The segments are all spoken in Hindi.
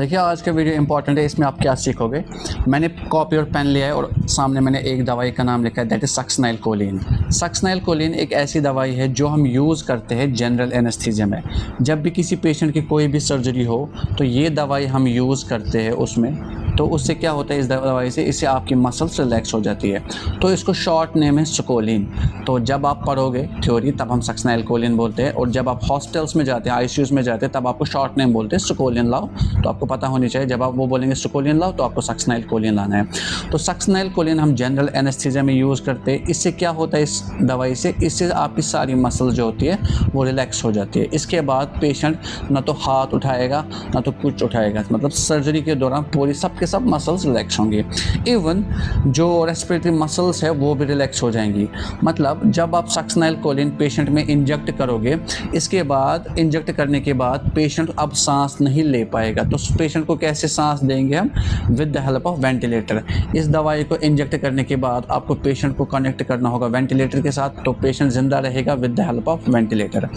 देखिए आज का वीडियो इंपॉर्टेंट है, इसमें आप क्या सीखोगे। मैंने कॉपी और पेन लिया है और सामने मैंने एक दवाई का नाम लिखा है, दैट इज सक्सेनाइल कोलिन। सक्सेनाइल कोलिन एक ऐसी दवाई है जो हम यूज़ करते हैं जनरल एनेस्थीसिया में। जब भी किसी पेशेंट की कोई भी सर्जरी हो तो ये दवाई हम यूज़ करते हैं उसमें। तो उससे क्या होता है, इस दवाई से इससे आपकी मसल्स रिलैक्स हो जाती है। तो इसको शॉर्ट नेम है सुकोलिन। तो जब आप पढ़ोगे थ्योरी तब हम सक्सेनाइल कोलिन बोलते हैं, और जब आप हॉस्पिटल्स में जाते हैं, आईसीयूज़ में जाते हैं, तब आपको शॉर्ट नेम बोलते हैं सुकोलिन लाओ। तो आपको पता होनी चाहिए, जब आप वो बोलेंगे सुकोलिन लाओ तो आपको सक्सेनाइल कोलिन लाना है। तो सक्सेनाइल कोलिन हम जनरल एनेस्थीसिया में यूज़ करते हैं। इससे क्या होता है, इस दवाई से इससे आपकी सारी मसल जो होती है वो रिलैक्स हो जाती है। इसके बाद पेशेंट ना तो हाथ उठाएगा ना तो कुछ उठाएगा, मतलब सर्जरी के दौरान पूरी सब के सब मसल्स रिलैक्स होंगे। इवन जो रेस्पिरेटरी मसल्स है वो भी रिलैक्स हो जाएंगी। मतलब जब आप सक्सेनाइल कोलिन पेशेंट में इंजेक्ट करोगे, इसके बाद इंजेक्ट करने के बाद पेशेंट अब सांस नहीं ले पाएगा। तो पेशेंट को कैसे सांस देंगे हम, with the help of ventilator. इस दवाई को इंजेक्ट करने के बाद आपको पेशेंट को कनेक्ट करना होगा वेंटिलेटर के साथ, तो पेशेंट जिंदा रहेगा with the help of ventilator.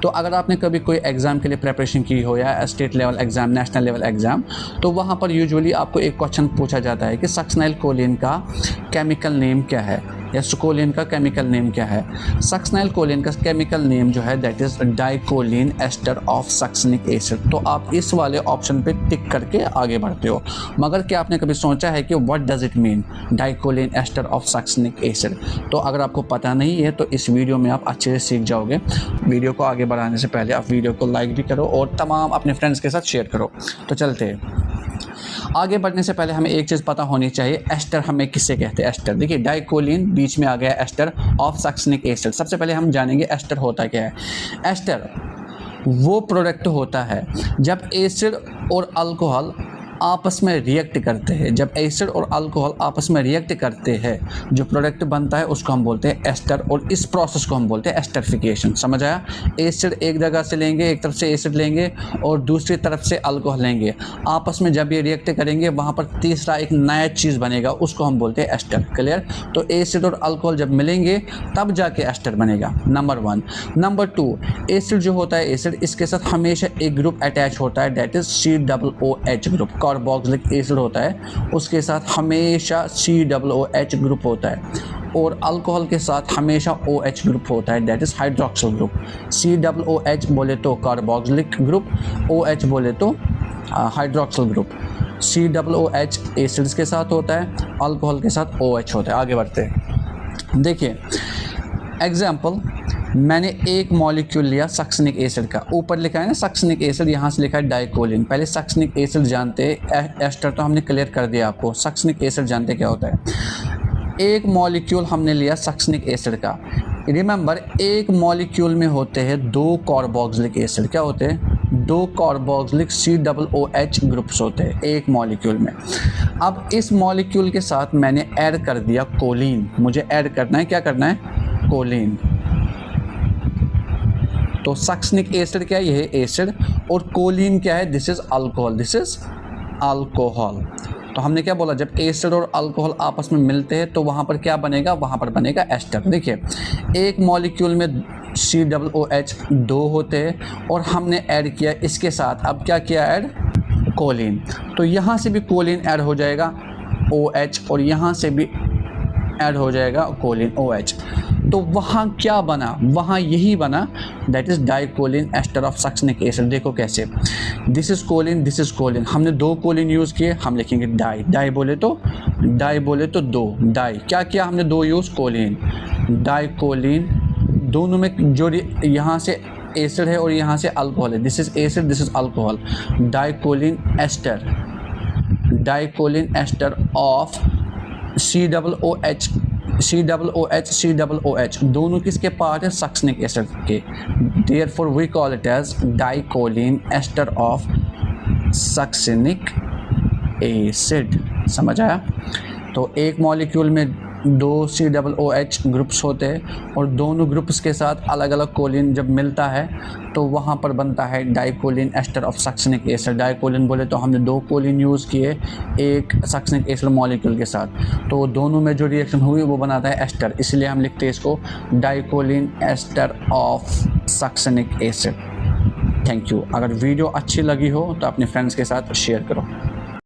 तो अगर आपने कभी कोई एग्ज़ाम के लिए प्रिपरेशन की हो या state level exam, national level exam, तो वहाँ पर यूजुअली आपको एक क्वेश्चन पूछा जाता है कि सक्सेनाइल कोलिन का केमिकल नेम क्या है या सुकोलिन का केमिकल नेम क्या है। सक्सेनाइल कोलिन का केमिकल नेम जो है that is dicholine ester of succinic acid. तो आप इस वाले ऑप्शन पे टिक करके आगे बढ़ते हो। मगर क्या आपने कभी सोचा है कि what does it mean dicholine ester of succinic acid? तो अगर आपको पता नहीं है तो इस वीडियो में आप अच्छे से सीख जाओगे। वीडियो को आगे बढ़ाने से पहले आप वीडियो को लाइक भी करो और तमाम अपने फ्रेंड्स के साथ शेयर करो। तो चलते हैं। आगे बढ़ने से पहले हमें एक चीज़ पता होनी चाहिए, एस्टर हमें किससे कहते हैं। एस्टर देखिए, डाइकोलिन बीच में आ गया, एस्टर ऑफ सक्सेनिक एसिड। सबसे पहले हम जानेंगे एस्टर होता क्या है। एस्टर वो प्रोडक्ट होता है जब एसिड और अल्कोहल आपस में रिएक्ट करते हैं। जब एसिड और अल्कोहल आपस में रिएक्ट करते हैं, जो प्रोडक्ट बनता है उसको हम बोलते हैं एस्टर, और इस प्रोसेस को हम बोलते हैं एस्टरिफिकेशन। समझ आया? एसिड एक जगह से लेंगे, एक तरफ से एसिड लेंगे और दूसरी तरफ से अल्कोहल लेंगे, आपस में जब ये रिएक्ट करेंगे वहाँ पर तीसरा एक नया चीज़ बनेगा, उसको हम बोलते हैं एस्टर। क्लियर? तो एसिड और अल्कोहल जब मिलेंगे तब जाके एस्टर बनेगा, नंबर 1। नंबर 2, एसिड जो होता है, एसिड इसके साथ हमेशा एक ग्रुप अटैच होता है, that is COOH group. Carboxylic acid होता है, उसके साथ हमेशा COOH ग्रुप होता है, और अल्कोहल के साथ हमेशा OH ग्रुप होता है, that is hydroxyl group. COOH बोले तो कार्बोक्सिलिक ग्रुप, OH बोले तो हाइड्रोक्सिल ग्रुप। COOH एसिड्स के साथ होता है, अल्कोहल के साथ OH होता है। आगे बढ़ते हैं। देखिए एग्जाम्पल, मैंने एक मॉलिक्यूल लिया सक्सेनिक एसिड का, ऊपर लिखा है ना सक्सेनिक एसिड, यहाँ से लिखा है डाइकोलिन। पहले सक्सेनिक एसिड जानते हैं, एस्टर तो हमने क्लियर कर दिया आपको। सक्सेनिक एसिड जानते क्या होता है। एक मॉलिक्यूल हमने लिया सक्सेनिक एसिड का। रिमेंबर, एक मॉलिक्यूल में होते हैं 2 कार्बोक्सिलिक एसिड। क्या होते हैं? 2 कार्बोक्सिलिक COOH ग्रुप्स होते हैं एक मॉलिक्यूल में। अब इस मॉलिक्यूल के साथ मैंने ऐड कर दिया कोलिन। मुझे ऐड करना है, क्या करना है? कोलिन। तो सक्सेनिक एसिड क्या है? ये है एसिड, और कोलिन क्या है? This is alcohol. This is alcohol. तो हमने क्या बोला, जब एसिड और अल्कोहल आपस में मिलते हैं तो वहाँ पर क्या बनेगा? वहाँ पर बनेगा एस्टर। देखिए एक मॉलिक्यूल में COOH 2 होते हैं और हमने ऐड किया इसके साथ, अब क्या किया ऐड? कोलिन। तो यहाँ से भी कोलिन ऐड हो जाएगा OH, और यहाँ से भी ऐड हो जाएगा कोलिन OH। तो वहाँ क्या बना? वहाँ यही बना, that is dicholine ester of succinic acid. देखो कैसे, this is choline, this is choline. हमने 2 कोलिन यूज़ किए, हम लिखेंगे डाई। डाई बोले तो 2 डाई। क्या किया हमने? 2 यूज़, कोलिन, डाइकोलिन। दोनों में जो यहाँ से एसिड है और यहाँ से अल्कोहल है, this is acid, this is alcohol. Dicholine ester, dicholine ester of COOH दोनों किसके पार्ट है? सक्सेनिक एसिड के। Therefore we call it as dicholine ester of succinic acid. समझ आया? तो एक मॉलिक्यूल में 2 COOH ग्रुप्स होते हैं और दोनों ग्रुप्स के साथ अलग अलग कोलिन जब मिलता है तो वहाँ पर बनता है डाइकोलिन एस्टर ऑफ सक्सेनिक एसिड। डाइकोलिन बोले तो हमने 2 कोलिन यूज़ किए एक सक्सेनिक एसिड मॉलिक्यूल के साथ, तो दोनों में जो रिएक्शन हुई वो बनाता है एस्टर, इसलिए हम लिखते हैं इसको dicholine ester of succinic acid. Thank you. अगर वीडियो अच्छी लगी हो तो अपने फ्रेंड्स के साथ शेयर करो।